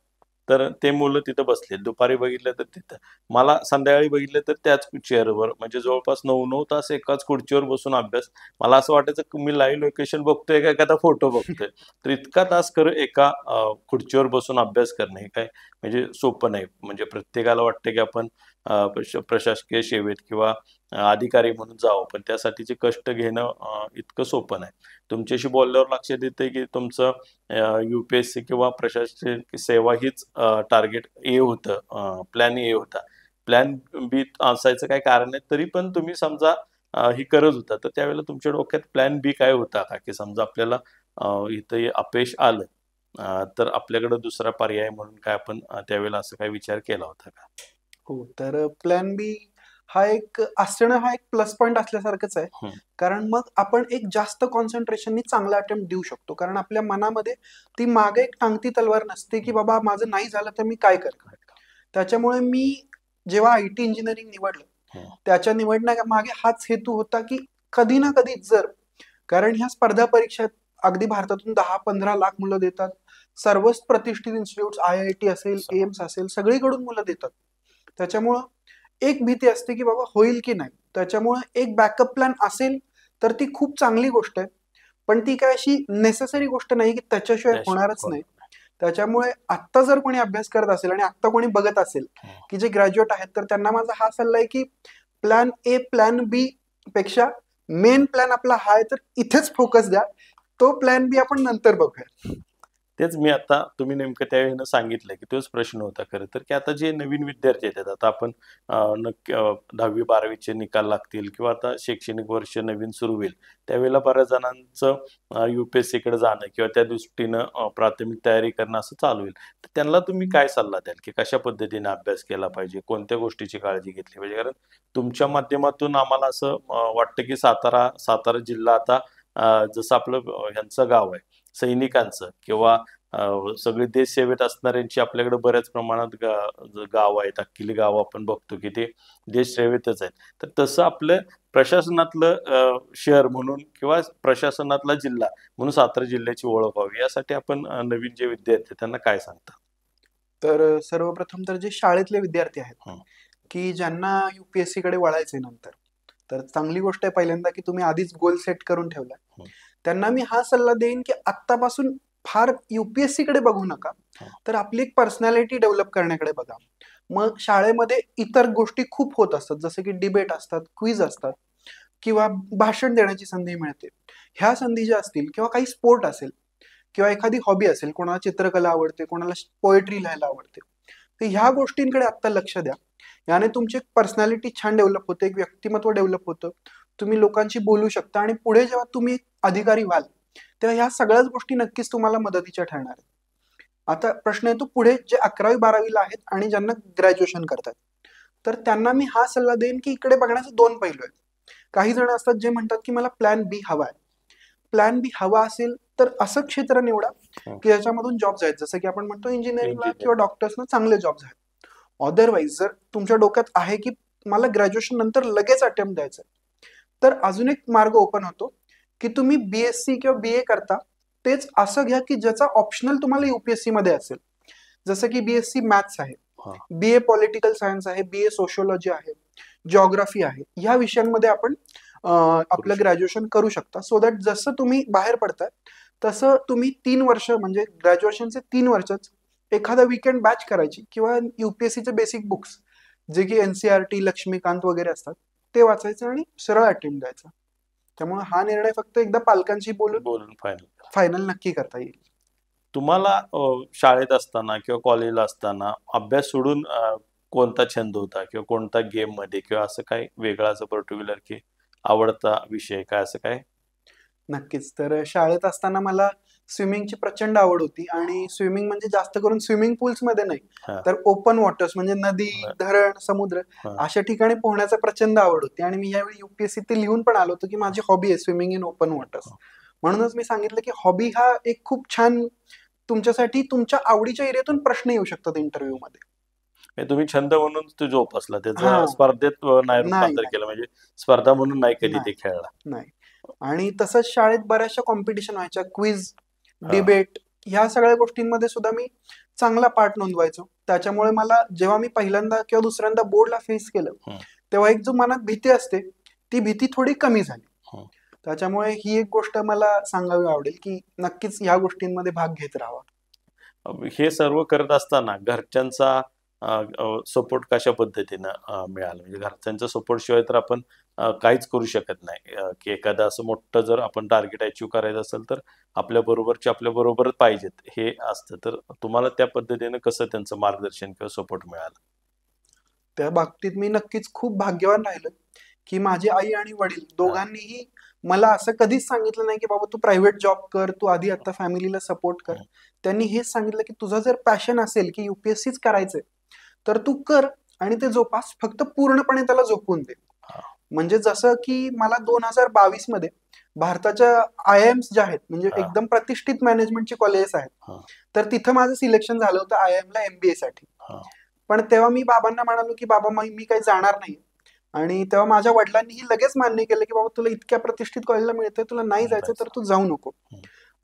तर ते मुलं तिथं बसले, दुपारी बघितलं तर तिथं, मला संध्याकाळी बघितलं तर त्याच चेअरवर, म्हणजे जवळपास 9-9 तास एकाच खुर्चीवर बसून अभ्यास. मला असं वाटायचं की मी लाईव्ह लोकेशन बघतोय का एखादा फोटो बघतोय. तर इतका तास खरं एका खुर्चीवर बसून अभ्यास करणं हे काय म्हणजे सोपं नाही. म्हणजे प्रत्येकाला वाटतं की आपण प्रशासकीय सेवेत किंवा अधिकारी म्हणून जावं, पण त्यासाठीचे कष्ट घेणं इतकं सोपं नाही. तुमच्याशी बोलल्यावर लक्षात येतंय की तुमचं युपीएससी किंवा प्रशासकीय सेवा हीच टार्गेट ए होतं, प्लॅन ए होता. प्लॅन बी असायचं काही कारण नाही, तरी पण तुम्ही समजा ही करत होता, तर त्यावेळेला तुमच्या डोक्यात प्लॅन बी काय होता का, की समजा आपल्याला इथं अपयश आलं तर आपल्याकडे दुसरा पर्याय म्हणून काय आपण त्यावेळेला असं काही विचार केला होता का? हो, तर प्लॅन बी हा एक असणं हा एक प्लस पॉइंट असल्यासारखंच आहे. कारण मग आपण एक जास्त कॉन्सन्ट्रेशननी चांगला अटेम्प्ट देऊ शकतो, कारण आपल्या मनामध्ये ती मागे एक टांगती तलवार नसते, की बाबा माझं नाही झालं तर मी काय करणार. त्याच्यामुळे मी जेव्हा आयटी इंजिनिअरिंग निवडलं, त्याच्या निवडण्यामागे हाच हेतू होता, की कधी ना कधी जर, कारण ह्या स्पर्धा परीक्षा अगदी भारतातून 10-15 लाख मुलं देतात. सर्वच प्रतिष्ठित इन्स्टिट्यूट, IIT असेल, एम्स असेल, सगळीकडून मुलं देतात. त्याच्यामुळं एक भीती असते की बाबा होईल की नाही. त्याच्यामुळे एक बॅकअप प्लॅन असेल तर ती खूप चांगली गोष्ट आहे, पण ती काय अशी नेसेसरी गोष्ट नाही की त्याच्याशिवाय होणारच नाही. त्याच्यामुळे आत्ता जर कोणी अभ्यास करत असेल आणि आत्ता कोणी बघत असेल की जे ग्रॅज्युएट आहेत, तर त्यांना माझा हा सल्ला आहे की प्लॅन ए, प्लॅन बी पेक्षा मेन प्लॅन आपला हा आहे, तर इथेच फोकस द्या. तो प्लॅन बी आपण नंतर बघूया. तेच मी आता तुम्ही नेमकं त्यावेळेला सांगितलं की तोच प्रश्न होता खरं तर, की आता जे नवीन विद्यार्थी आहेत, आता आपण नक्की 10वी-12वीचे निकाल लागतील किंवा आता शैक्षणिक वर्ष नवीन सुरू होईल, त्यावेळेला बऱ्याच जणांचं युपीएससीकडे जाणं किंवा त्या दृष्टीनं प्राथमिक तयारी करणं असं चालू होईल. तर त्यांना तुम्ही काय सल्ला द्याल, की कशा पद्धतीने अभ्यास केला पाहिजे, कोणत्या गोष्टीची काळजी घेतली पाहिजे? कारण तुमच्या माध्यमातून आम्हाला असं वाटतं की सातारा जिल्हा आता जसं आपलं ह्यांचं गाव आहे सैनिकांचं किंवा सगळे देश सेवेत असणाऱ्यांची आपल्याकडे बऱ्याच प्रमाणात गाव आहेत, अख्खी गाव आपण बघतो की ते देश सेवेतच आहेत. तर तसं आपलं प्रशासनातलं शहर म्हणून किंवा प्रशासनातला जिल्हा म्हणून सातारा जिल्ह्याची ओळख व्हावी, यासाठी आपण नवीन जे विद्यार्थी त्यांना काय सांगता? तर सर्वप्रथम तर जे शाळेतले विद्यार्थी आहेत, की ज्यांना युपीएससी कडे वळायचे नंतर, तर चांगली गोष्ट आहे पहिल्यांदा की तुम्ही आधीच गोल सेट करून ठेवलाय. त्यांना मी हा सल्ला देईन की आत्तापासून फार युपीएससी कडे बघू नका, तर आपली एक पर्सनॅलिटी डेव्हलप करण्याकडे बघा. मग शाळेमध्ये इतर गोष्टी खूप होत असतात, जसं की डिबेट असतात, क्विज असतात किंवा भाषण देण्याची संधी मिळते. ह्या संधी ज्या असतील किंवा काही स्पोर्ट असेल किंवा एखादी हॉबी असेल, कोणाला चित्रकला आवडते, कोणाला पोएट्री लिहायला आवडते, तर ह्या गोष्टींकडे आत्ता लक्ष द्या. याने तुमची पर्सनॅलिटी छान डेव्हलप होते, एक व्यक्तिमत्व डेव्हलप होतं. तुम्ही लोकांशी बोलू शकता आणि पुढे जेव्हा तुम्ही अधिकारी व्हाल, तेव्हा ह्या सगळ्याच गोष्टी नक्कीच तुम्हाला मदतीच्या ठरणार आहेत. आता प्रश्न येतो पुढे जे 11वी-12वीला आहेत आणि ज्यांना ग्रॅज्युएशन करतात, तर त्यांना मी हा सल्ला देईन की इकडे बघण्याचे 2 पैलू आहेत. काही जण असतात जे म्हणतात की मला प्लॅन बी हवा आहे. प्लॅन बी हवा असेल तर असं क्षेत्र निवडा की ज्याच्यामधून जॉब्स आहेत, जसं की आपण म्हणतो इंजिनिअरिंगला किंवा डॉक्टर्सना चांगले जॉब्स आहेत. अदरवाईज जर तुमच्या डोक्यात आहे की मला ग्रॅज्युएशन नंतर लगेच अटेम्प्ट द्यायचं, तर अजून एक मार्ग ओपन होतो की तुम्ही BSc किंवा BA करता तेच असं घ्या की ज्याचा ऑप्शनल तुम्हाला UPSC मध्ये असेल. जसं की BSc मॅथ्स आहे, BA पॉलिटिकल सायन्स आहे, BA सोशिओलॉजी आहे, जिओग्राफी आहे. ह्या विषयांमध्ये आपण आपलं ग्रॅज्युएशन करू शकता. सो दॅट जसं तुम्ही बाहेर पडताय तसं तुम्ही 3 वर्ष म्हणजे ग्रॅज्युएशनचे 3 वर्षच एखादा वीकेंड बॅच करायची किंवा UPSCचे बेसिक बुक्स जे की NCERT, लक्ष्मीकांत वगैरे असतात ते वाचायचं आणि सरळ अटेम्प्ट द्यायचा. त्यामुळे हा निर्णय फक्त एकदा पालकांशी बोलून फायनल नक्की करता येईल. तुम्हाला शाळेत असताना किंवा कॉलेजला असताना अभ्यास सोडून कोणता छंद होता किंवा कोणता गेम मध्ये किंवा असं काय वेगळा असं पर्टिक्युलर की आवडता विषय काय असं काय? नक्कीच. तर शाळेत असताना मला स्विमिंगची प्रचंड आवड होती आणि स्विमिंग म्हणजे जास्त करून स्विमिंग पूल्समध्ये नाही, तर ओपन वॉटर्स म्हणजे नदी, धरण, समुद्र अशा ठिकाणी पोहण्याचा प्रचंड आवड होती. आणि मी यावेळी UPSC ते लिहून पण आलो होतो की माझी हॉबी आहे स्विमिंग इन ओपन वॉटर्स. म्हणूनच मी सांगितलं की हॉबी हा एक खूप छान तुमच्यासाठी तुमच्या आवडीच्या एरियातून प्रश्न येऊ शकतात इंटरव्ह्यू मध्ये. तुम्ही छंद म्हणून तो जोपासला, त्याचा स्पर्धेत नाही रूपांतर केलं, म्हणजे स्पर्धा म्हणून नाही कधी ते खेळला? नाही. आणि तसंच शाळेत बऱ्याचशा कॉम्पिटिशन व्हायच्या, क्विज, डिबेट, ह्या सगळ्या गोष्टींमध्ये सुद्धा मी चांगला पार्ट नोंदवायचो. त्याच्यामुळे मला जेव्हा मी पहिल्यांदा किंवा दुसऱ्यांदा बोर्डला फेस केलं तेव्हा एक जो मनात भीती असते ती भीती थोडी कमी झाली. त्याच्यामुळे ही एक गोष्ट मला सांगावी आवडेल की नक्कीच ह्या गोष्टींमध्ये भाग घेत राहावा. हे सर्व करत असताना घरच्यांचा सपोर्ट कशा पद्धतीनं मिळाला? म्हणजे घरच्यांच्या सपोर्ट शिवाय तर आपण काहीच करू शकत नाही. की एखादं असं मोठं जर आपण टार्गेट अचीव्ह करायचं असेल तर आपल्या बरोबरच पाहिजेत हे असतं. तर तुम्हाला त्या पद्धतीनं कसं त्यांचं मार्गदर्शन किंवा सपोर्ट मिळालं? त्या बाबतीत मी नक्कीच खूप भाग्यवान राहिलो की माझे आई आणि वडील दोघांनीही मला असं कधीच सांगितलं नाही की बाबा तू प्रायव्हेट जॉब कर, तू आधी आता फॅमिलीला सपोर्ट कर. त्यांनी हेच सांगितलं की तुझं जर पॅशन असेल की UPSCच करायचंय तर तू कर आणि ते जोपास, फक्त पूर्णपणे त्याला झोकून दे. म्हणजे जसं की मला 2022 मध्ये भारताच्या IIMs ज्या आहेत म्हणजे एकदम प्रतिष्ठित मॅनेजमेंटची कॉलेजेस आहेत, तर तिथं माझं सिलेक्शन झालं होतं IIM ला MBA साठी. पण तेव्हा मी बाबांना म्हणालो की बाबा मी काही जाणार नाही. आणि तेव्हा माझ्या वडिलांनीही लगेच मान्य केलं की बाबा तुला इतक्या प्रतिष्ठित कॉलेजला मिळतंय, तुला नाही जायचं तर तू जाऊ नको.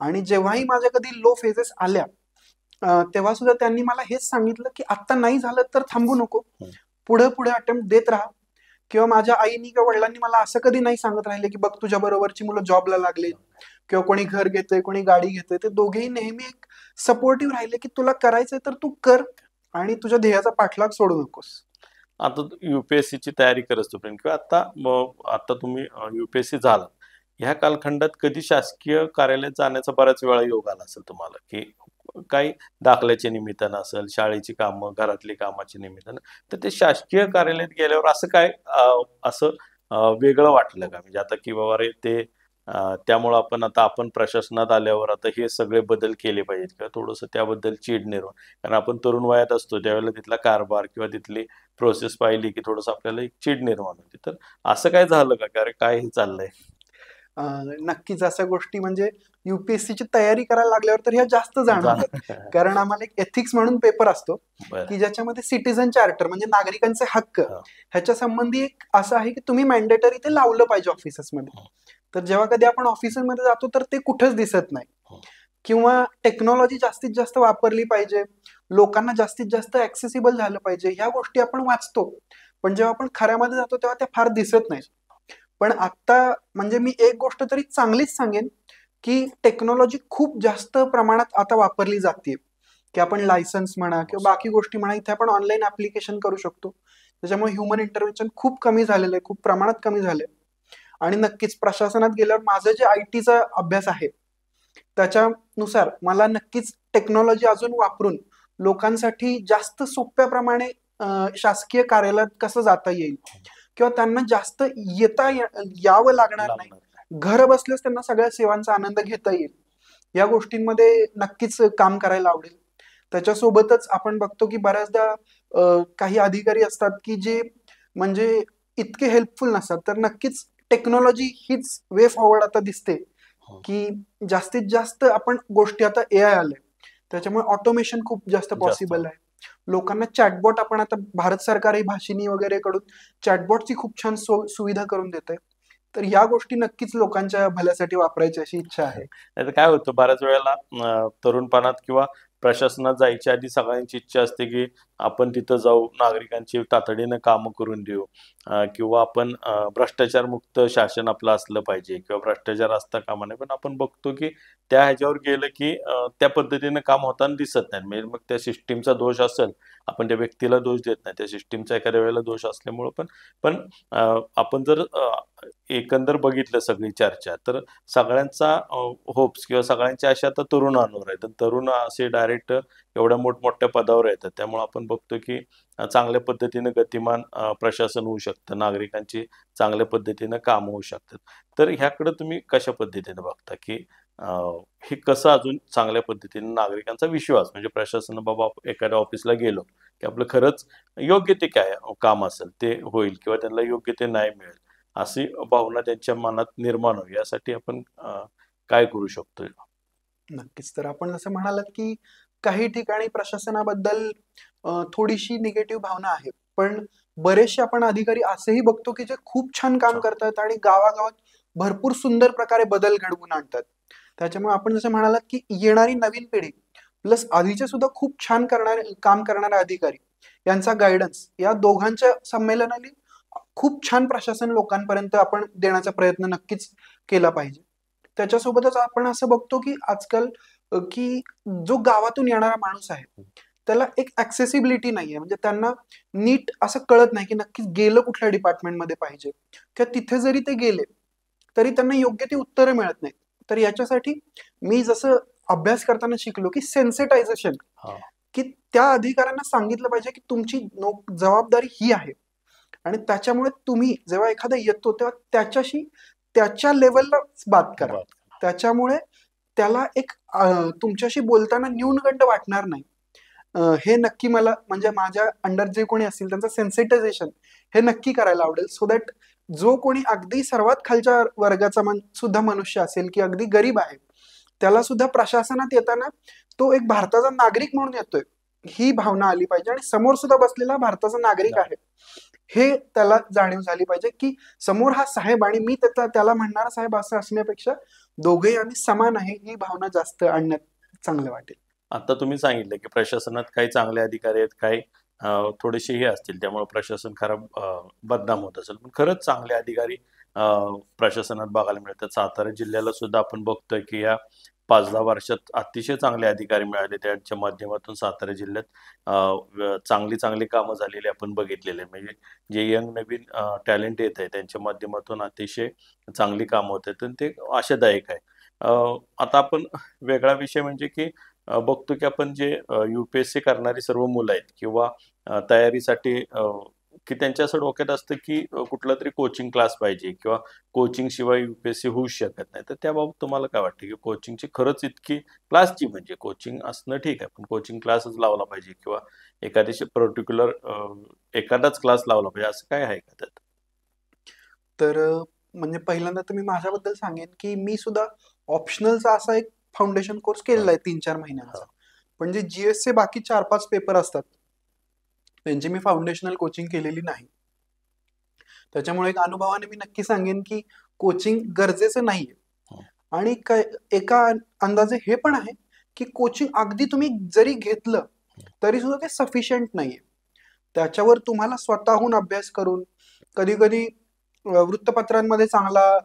आणि जेव्हाही माझ्या कधी लो फेजेस आल्या तेव्हा सुद्धा त्यांनी मला हेच सांगितलं की आता नाही झालं तर थांबू नको, पुढे अटेम्प्ट देत राहा. किंवा माझ्या आईनी किंवा वडिलांनी मला असं कधी नाही सांगत राहिले की बघ तुझ्या बरोबरची मुलं जॉबला लागले किंवा कोणी घर घेतंय, कोणी गाडी घेतंय. ते दोघेही नेहमी एक सपोर्टिव्ह राहिले की तुला करायचंय तर तू कर आणि तुझ्या ध्येयाचा पाठलाग सोडू नकोस. आता UPSC ची तयारी करत तोपर्यंत किंवा आता तुम्ही UPSC झाला, ह्या कालखंडात कधी शासकीय कार्यालयात जाण्याचा बऱ्याच वेळा योग आला असेल तुम्हाला, की काही दाखल्याच्या निमित्तानं असेल, शाळेची कामं, घरातली कामाच्या निमित्तानं, तर ते शासकीय कार्यालयात गेल्यावर असं काय वेगळं वाटलं का? म्हणजे आता की बाबा रे ते त्यामुळं आपण प्रशासनात आल्यावर आता हे सगळे बदल केले पाहिजेत किंवा थोडंसं त्याबद्दल चीड निर्माण, कारण आपण तरुण वयात असतो त्यावेळेला तिथला कारभार किंवा तिथली प्रोसेस पाहिली की थोडंसं आपल्याला एक चीड निर्माण होते. तर असं काय झालं का? अरे काय हे चाललंय? नक्कीच अशा गोष्टी म्हणजे UPSC ची तयारी करायला लागल्यावर तर ह्या जास्त जाणवतात. कारण आम्हाला एक एथिक्स म्हणून पेपर असतो की ज्याच्यामध्ये सिटीझन चार्टर म्हणजे नागरिकांचे हक्क ह्याच्या संबंधी एक असं आहे की तुम्ही मॅन्डेटरी ते लावलं पाहिजे ऑफिसेसमध्ये. तर जेव्हा कधी आपण ऑफिसमध्ये जातो तर ते कुठेच दिसत नाही. किंवा टेक्नॉलॉजी जास्तीत जास्त वापरली पाहिजे, लोकांना जास्तीत जास्त ऍक्सेसिबल झालं पाहिजे, ह्या गोष्टी आपण वाचतो. पण जेव्हा आपण खऱ्यामध्ये जातो तेव्हा त्या फार दिसत नाही. पण आता म्हणजे मी एक गोष्ट तरी चांगलीच सांगेन की टेक्नॉलॉजी खूप जास्त प्रमाणात आता वापरली जाते, की आपण लायसन्स म्हणा किंवा बाकी गोष्टी म्हणा इथे आपण ऑनलाईन ऍप्लिकेशन करू शकतो. त्याच्यामुळे ह्युमन इंटरव्हेन्शन खूप कमी झालेलं आहे, खूप प्रमाणात कमी झालंय. आणि नक्कीच प्रशासनात गेल्यावर माझं जे IT चा अभ्यास आहे त्याच्यानुसार मला नक्कीच टेक्नॉलॉजी अजून वापरून लोकांसाठी जास्त सोप्या प्रमाणे शासकीय कार्यालयात कसं जाता येईल किंवा त्यांना जास्त यावं लागणार नाही, घर बसल्यास त्यांना सगळ्या सेवांचा आनंद घेता येईल, या गोष्टींमध्ये नक्कीच काम करायला आवडेल. त्याच्यासोबतच आपण बघतो की बऱ्याचदा काही अधिकारी असतात की जे म्हणजे इतके हेल्पफुल नसतात. तर नक्कीच टेक्नॉलॉजी हीच वे फॉरवर्ड आता दिसते, की जास्तीत जास्त आपण गोष्टी आता एआय आले, त्याच्यामुळे ऑटोमेशन खूप जास्त पॉसिबल आहे. लोकांना चॅटबॉट आपण आता भारत सरकारही भाषिणी वगैरे कडून चॅटबॉटची खूप छान सुविधा करून देते. तर या गोष्टी नक्कीच लोकांच्या भल्यासाठी वापरायची अशी इच्छा आहे. नाहीतर काय होतं बऱ्याच वेळेला तरुणपणात किंवा प्रशासनात जायच्या आधी सगळ्यांची इच्छा असते की आपण तिथं जाऊ, नागरिकांची तातडीनं कामं करून देऊ, किंवा आपण भ्रष्टाचार मुक्त शासन आपलं असलं पाहिजे किंवा भ्रष्टाचार असता कामा नये. पण आपण बघतो की त्या ह्याच्यावर गेलं की त्या पद्धतीनं काम होताना दिसत नाही. म्हणजे मग त्या सिस्टीमचा दोष असेल, आपण त्या व्यक्तीला दोष देत नाही, त्या सिस्टीमचा एखाद्या वेळेला दोष असल्यामुळं पण पण आपण जर एकंदर बघितलं सगळी चर्चा, तर सगळ्यांचा होप्स किंवा सगळ्यांच्या आशा आता तरुणांवर आहेत. तरुण असे डायरेक्ट एवढ्या मोठमोठ्या पदावर येतात. त्यामुळे आपण बघतो की चांगल्या पद्धतीनं गतिमान प्रशासन होऊ शकतं, नागरिकांची चांगल्या पद्धतीनं कामं होऊ शकतात. तर ह्याकडे तुम्ही कशा पद्धतीने बघता की हे कसं अजून चांगल्या पद्धतीने नागरिकांचा विश्वास, म्हणजे प्रशासन बाबा एखाद्या ऑफिसला गेलो की आपलं खरंच योग्य ते काय काम असेल ते होईल किंवा त्यांना योग्य ते न्याय मिळेल, अशी भावना त्यांच्या मनात निर्माण होईल, यासाठी आपण काय करू शकतो? नक्कीच. तर आपण जसं म्हणालात, की काही ठिकाणी प्रशासनाबद्दल थोडीशी निगेटिव्ह भावना आहे. पण बरेचसे आपण अधिकारी असेही बघतो, की जे खूप छान काम करतात आणि गावागावात भरपूर सुंदर प्रकारे बदल घडवून आणतात. त्याच्यामुळे आपण जसं म्हणालात, की येणारी नवीन पिढी प्लस आधीचे सुद्धा खूप छान काम करणारे अधिकारी यांचा गाईडन्स या दोघांच्या संमेलनाने खूप छान प्रशासन लोकांपर्यंत आपण देण्याचा प्रयत्न नक्कीच केला पाहिजे. त्याच्यासोबतच आपण असं बघतो, की आजकाल की जो गावातून येणारा माणूस आहे, त्याला एक ॲक्सेसिबिलिटी नाहीये. म्हणजे त्यांना नीट असं कळत नाही, की नक्की गेलं कुठल्या डिपार्टमेंटमध्ये पाहिजे किंवा तिथे जरी ते गेले, तरी त्यांना योग्य ती उत्तरं मिळत नाहीत. तर याच्यासाठी मी जसं अभ्यास करताना शिकलो, की सेन्सिटायझेशन, की त्या अधिकाऱ्यांना सांगितलं पाहिजे, की तुमची जबाबदारी ही आहे आणि त्याच्यामुळे तुम्ही जेव्हा एखादा येतो, तेव्हा त्याच्याशी त्याच्या लेव्हललाच बात करा. त्याच्यामुळे त्याला एक तुमच्याशी बोलताना न्यूनगंड वाटणार नाही. हे नक्की मला म्हणजे माझ्या अंडर जे कोणी असतील त्यांचं सेन्सिटायझेशन हे नक्की करायला आवडेल, सो दॅट जो कोणी अगदी सर्वात खालच्या वर्गाचा सुद्धा मनुष्य असेल, की अगदी गरीब आहे, त्याला सुद्धा प्रशासनात येताना तो एक भारताचा नागरिक म्हणून येतोय, ही भावना आली पाहिजे आणि समोर सुद्धा बसलेला भारताचा नागरिक आहे, हे त्याला जाणीव झाली पाहिजे, की समोर हा साहेब आणि मी त्याला म्हणणारा साहेब असं असण्यापेक्षा दोघेही आम्ही समान आहे, ही भावना जास्त आणण्यात चांगलं वाटेल. आता तुम्ही सांगितलं की प्रशासनात काही चांगले अधिकारी आहेत, काही थोडेसे हे असतील, त्यामुळे प्रशासन खराब बदनाम होत असेल. पण खरंच चांगले अधिकारी प्रशासनात बघायला मिळतात. सातारा जिल्ह्याला सुद्धा आपण बघतोय की या 5-10 वर्षात अतिशय चांगले अधिकारी मिळाले. त्यांच्या माध्यमातून सातारा जिल्ह्यात चांगली चांगली कामं झालेली आपण बघितलेली आहे. म्हणजे जे यंग नवीन टॅलेंट येत आहे त्यांच्या माध्यमातून अतिशय चांगली कामं होत आहेत आणि ते आशादायक आहे. आता आपण वेगळा विषय म्हणजे की बघतो की आपण जे UPSC करणारी सर्व मुलं आहेत किंवा तयारीसाठी की त्यांच्या असं डोक्यात असतं की कुठला तरी कोचिंग क्लास पाहिजे किंवा कोचिंग शिवाय UPSC होऊच शकत नाही. तर त्याबाबत तुम्हाला काय वाटतं की कोचिंगची खरंच इतकी क्लासची, म्हणजे कोचिंग असणं ठीक आहे, पण कोचिंग क्लासच लावला पाहिजे किंवा एखाद्याशी पर्टिक्युलर एखादाच क्लास लावला पाहिजे, असं काय आहे का त्यात? तर म्हणजे पहिल्यांदा तर मी माझ्याबद्दल सांगेन, की मी सुद्धा ऑप्शनलचा असा एक फाउंडेशन कोर्स केलेला आहे 3-4 महिन्यांचा. पण जे GSचे बाकी 4-5 पेपर असतात, त्यांची मी फाउंडेशनल कोचिंग केलेली नाही. त्याच्यामुळे एक अनुभवाने मी नक्की सांगेन, की कोचिंग गरजेचं नाहीये. आणि एका अंदाजे हे पण आहे, की कोचिंग अगदी तुम्ही जरी घेतलं, तरी सुद्धा ते सफिशियंट नाहीये. त्याच्यावर तुम्हाला स्वतःहून अभ्यास करून, कधी-कधी वृत्तपत्रांमध्ये चांगला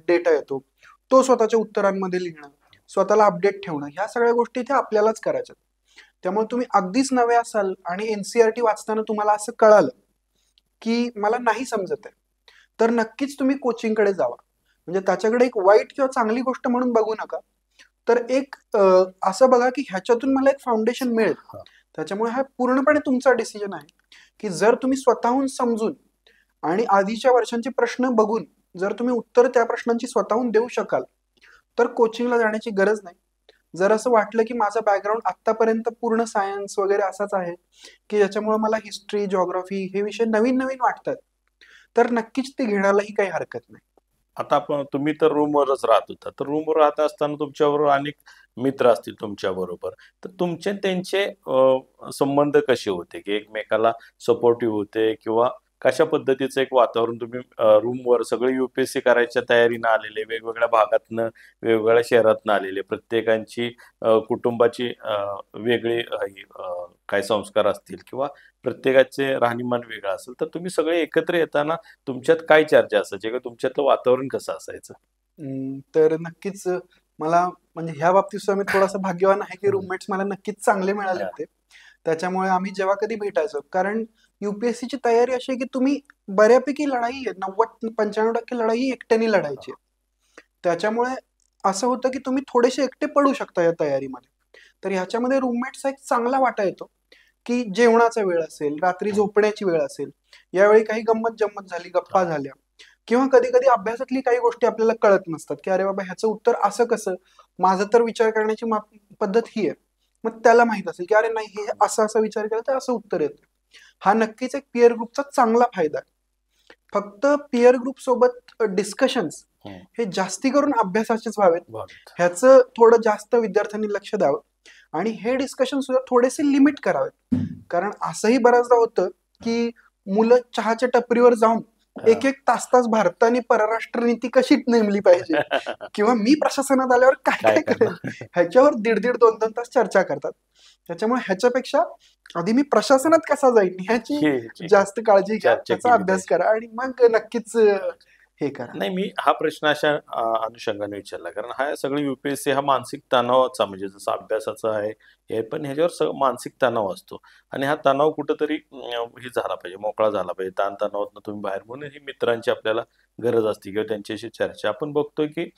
डेटा येतो. तो स्वतःच्या उत्तरांमध्ये लिहिणं, स्वतःला अपडेट ठेवणं, ह्या सगळ्या गोष्टी इथे आपल्यालाच करायच्यात. त्यामुळे तुम्ही अगदीच नवे असाल आणि NCERT वाचताना तुम्हाला असं कळालं, की मला नाही समजत आहे, तर नक्कीच तुम्ही कोचिंगकडे जावा. म्हणजे त्याच्याकडे एक वाईट किंवा चांगली गोष्ट म्हणून बघू नका. तर एक असं बघा, की ह्याच्यातून मला एक फाउंडेशन मिळेल. त्याच्यामुळे हा पूर्णपणे तुमचा डिसिजन आहे, की जर तुम्ही स्वतःहून समजून आणि आधीच्या वर्षांचे प्रश्न बघून जर तुम्ही उत्तर त्या प्रश्नांची स्वतःहून देऊ शकाल, तर कोचिंगला जाण्याची गरज नाही. जर असं वाटलं की माझा बॅकग्राऊंड आतापर्यंत पूर्ण सायन्स वगैरे असाच आहे की ज्याच्यामुळे मला हिस्ट्री, जिओग्राफी हे विषय नवीन नवीन वाटतात, तर नक्कीच ते घेण्यालाही काही हरकत नाही. आता आपण तुम्ही तर रूमवरच राहत होता, तर रूमवर राहत असताना तुमच्याबरोबर अनेक मित्र असतील तुमच्या बरोबर, तर तुमचे त्यांचे संबंध कसे होते की एकमेकाला सपोर्टिव्ह होते किंवा कशा पद्धतीचं एक वातावरण तुम्ही रूमवर सगळे युपीएससी करायच्या तयारीनं आलेले, वेगवेगळ्या भागातनं वेगवेगळ्या शहरातनं आलेले, प्रत्येकांची कुटुंबाची वेगळी काय संस्कार असतील किंवा प्रत्येकाचे राहणीमान वेगळं असेल, तर तुम्ही सगळे एकत्र येताना तुमच्यात काय चर्चा असायची किंवा तुमच्यातलं वातावरण कसं असायचं? तर नक्कीच मला म्हणजे ह्या बाबतीत सुद्धा मी थोडासा भाग्यवान आहे की रूममेट्स मला नक्कीच चांगले मिळाले हां. होते. त्याच्यामुळे आम्ही जेव्हा कधी भेटायचो, कारण यूपीएससीची तयारी अशी आहे की तुम्ही बऱ्यापैकी लढाई आहे 90-95% लढाई एकट्याने लढायची आहे. त्याच्यामुळे असं होतं की तुम्ही थोडेसे एकटे पडू शकता या तयारीमध्ये. तर ह्याच्यामध्ये रूममेटचा एक चांगला वाटा येतो, की जेवणाचा वेळ असेल, रात्री हं. झोपण्याची वेळ असेल, यावेळी काही गंमत-जंमत झाली, गप्पा हां. झाल्या किंवा कधी-कधी अभ्यासातली काही गोष्टी आपल्याला कळत नसतात, की अरे बाबा ह्याचं उत्तर असं कसं? माझं तर विचार करण्याची पद्धत ही आहे. मग त्याला माहीत असेल, की अरे नाही हे असा-असा विचार केला तर असं उत्तर येतं. हा नक्कीच एक पीअर ग्रुपचा चांगला फायदा आहे. फक्त पीअर ग्रुप सोबत डिस्कशन्स हं. हे जास्ती करून अभ्यासाचेच व्हावेत. बरोबर. ह्याचं थोडं जास्त विद्यार्थ्यांनी लक्ष द्यावं आणि हे डिस्कशन सुद्धा थोडेसे लिमिट करावेत. कारण असंही बऱ्याचदा होतं, की मुलं चहाच्या टपरीवर जाऊन हां. 1-1 तास-तास भारताने परराष्ट्र नीती कशी नेमली पाहिजे किंवा मी प्रशासनात आल्यावर काय काय-काय करेल, करणार? ह्याच्यावर 1.5-1.5, 2-2 तास चर्चा करतात. त्याच्यामुळे ह्याच्यापेक्षा आधी मी प्रशासनात कसा जाईन ह्याची हे जास्त काळजी घ्या, चर्चा त्याचा केली अभ्यास पाहिजे. करा आणि मग नक्कीच हे करा. नाही, मी हा प्रश्न अशा अनुषंगाने विचारला, कारण हा सगळं युपीएससी हा मानसिक तणावाचा म्हणजे जसं अभ्यासाचा आहे, हे पण ह्याच्यावर मानसिक तणाव असतो आणि हा तणाव कुठेतरी हे झाला पाहिजे, मोकळा झाला पाहिजे. ताणतणावातून तुम्ही बाहेर म्हणून ही मित्रांची आपल्याला गरज असते किंवा त्यांच्याशी चर्चा. आपण बघतोय की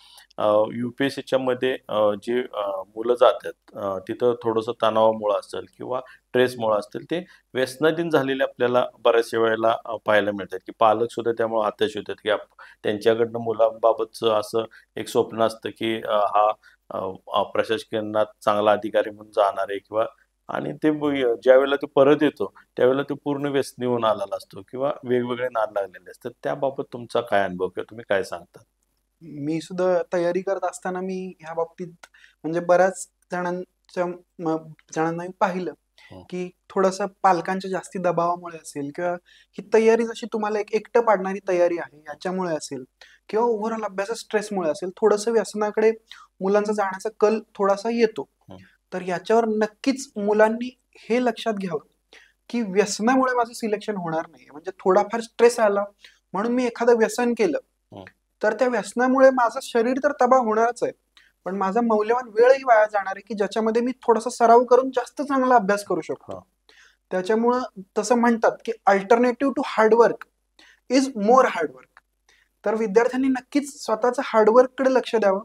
यूपीएससीच्या मध्ये जे मुलं जातात तिथं थोडंसं तणावामुळं असेल किंवा स्ट्रेसमुळं असतील, ते व्यसनाधीन झालेले आपल्याला बऱ्याचशा वेळेला पाहायला मिळतात, की पालक सुद्धा त्यामुळे हताश होतात, की त्यांच्याकडनं मुलांबाबतचं असं एक स्वप्न असतं, की हा प्रशासकीय चांगला अधिकारी म्हणून जाणार आहे किंवा आणि ते ज्यावेळेला तो परत येतो, त्यावेळेला तो पूर्ण व्यसनी होऊन आलेला असतो किंवा वेगवेगळे नाद लागलेले असतात. त्याबाबत तुमचा काय अनुभव किंवा तुम्ही काय सांगता? मी सुद्धा तयारी करत असताना मी ह्या बाबतीत म्हणजे बऱ्याच जणांच्या जणांना मी पाहिलं, हं. की थोडंसं पालकांच्या जास्ती दबावामुळे असेल किंवा ही तयारी जशी तुम्हाला एक एकटं पाडणारी तयारी आहे याच्यामुळे असेल किंवा ओव्हरऑल अभ्यासात स्ट्रेसमुळे असेल, थोडंसं व्यसनाकडे मुलांचा जाण्याचा कल थोडासा येतो. हं. तर याच्यावर नक्कीच मुलांनी हे लक्षात घ्यावं, की व्यसनामुळे माझं सिलेक्शन होणार नाहीये. म्हणजे थोडाफार स्ट्रेस आला म्हणून मी एखादं व्यसन केलं, हं. तर त्या व्यसनामुळे माझं शरीर तर तबाह होणारच आहे. पण माझा मौल्यवान वेळही वाया जाणार आहे, की ज्याच्यामध्ये मी थोडासा सराव करून जास्त चांगला अभ्यास करू शकतो. हां. त्याच्यामुळं तसं म्हणतात, की alternative to hard is more hard तर विद्यार्थ्यांनी नक्कीच स्वतःचं हार्डवर्ककडे लक्ष द्यावं.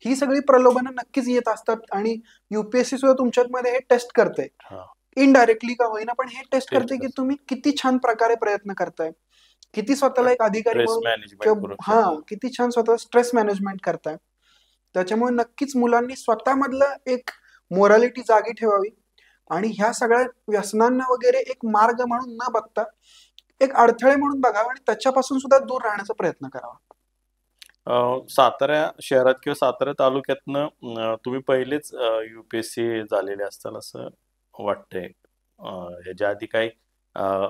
ही सगळी प्रलोभनं नक्कीच येत असतात आणि यूपीएससी सुद्धा तुमच्यामध्ये हे टेस्ट करते. हां. इनडायरेक्टली का होईना, पण हे टेस्ट टेस्ट करते, की कसं? तुम्ही किती छान प्रकारे प्रयत्न करताय. किती स्वतःला एक अधिकारी स्ट्रेस म्हणून मॅनेजमेंट करू किंवा शकतो. किती छान स्वतः स्ट्रेस मॅनेजमेंट करताय. त्याच्यामुळे नक्कीच मुलांनी स्वतःमधलं एक मोरॅलिटी जागी ठेवावी आणि ह्या सगळ्या व्यसनांना वगैरे एक मार्ग म्हणून न बघता, एक अडथळे म्हणून बघावं आणि त्याच्यापासून सुद्धा दूर राहण्याचा प्रयत्न करावा. सातारा शहरात किंवा सातारा तालुक्यातनं तुम्ही पहिलेच यूपीएससी झालेले असताल असं वाटतंय. ह्याच्या आधी काही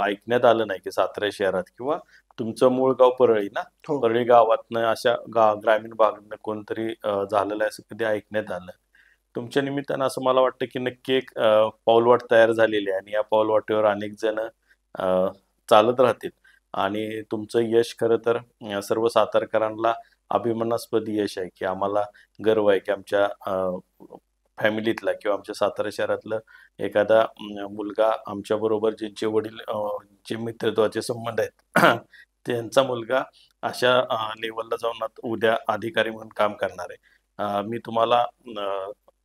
ऐकण्यात आलं नाही, की सातारा शहरात किंवा तुमचं मूळ गाव परळी ना? हो. परळी गावातनं अशा ग्रामीण भागातनं कोणतरी झालेलं आहे असं कधी ऐकण्यात आलं. तुमच्या निमित्तानं असं मला वाटतं, की नक्की एक पाऊलवाट तयार झालेली आहे आणि या पाऊलवाटेवर अनेक जण चालत राहतील आणि तुमचं यश खरं तर सर्व सातारकरांना अभिमानास्पद यश आहे, की आम्हाला गर्व आहे, की आमच्या फॅमिलीतला किंवा आमच्या सातारा शहरातलं एखादा मुलगा आमच्याबरोबर ज्यांचे वडील जे मित्रत्वाचे संबंध आहेत, त्यांचा मुलगा अशा लेव्हलला जाऊन उद्या अधिकारी म्हणून काम करणार आहे. मी तुम्हाला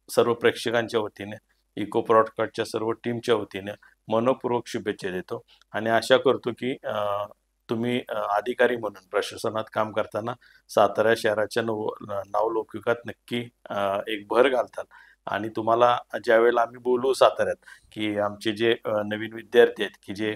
सर्व प्रेक्षकांच्या वतीने, इको ब्रॉडकास्टच्या सर्व टीमच्या वतीने मनःपूर्वक शुभेच्छा देतो आणि आशा करतो, की तुम्ही अधिकारी म्हणून प्रशासनात काम करताना सातारा शहराच्या नावलौकिकात नक्की एक भर घालताल आणि तुम्हाला ज्यावेळेला आम्ही बोलू साताऱ्यात की आमचे जे नवीन विद्यार्थी आहेत की जे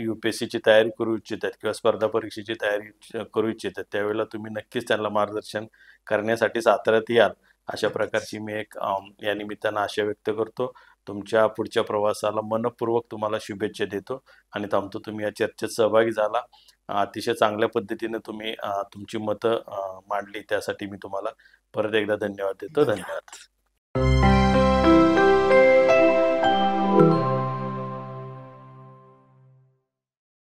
UPSCची तयारी करू इच्छित आहेत किंवा स्पर्धा परीक्षेची तयारी करू इच्छित आहेत, त्यावेळेला तुम्ही नक्कीच त्यांना मार्गदर्शन करण्यासाठी साताऱ्यात याल, अशा प्रकारची मी एक या निमित्तानं आशा व्यक्त करतो. तुमच्या पुढच्या प्रवासाला मनःपूर्वक तुम्हाला शुभेच्छा देतो आणि थांबतो. तुम्ही या चर्चेत सहभागी झाला, अतिशय चांगल्या पद्धतीने तुम्ही तुमची मतं मांडली, त्यासाठी मी तुम्हाला परत एकदा धन्यवाद देतो. धन्यवाद.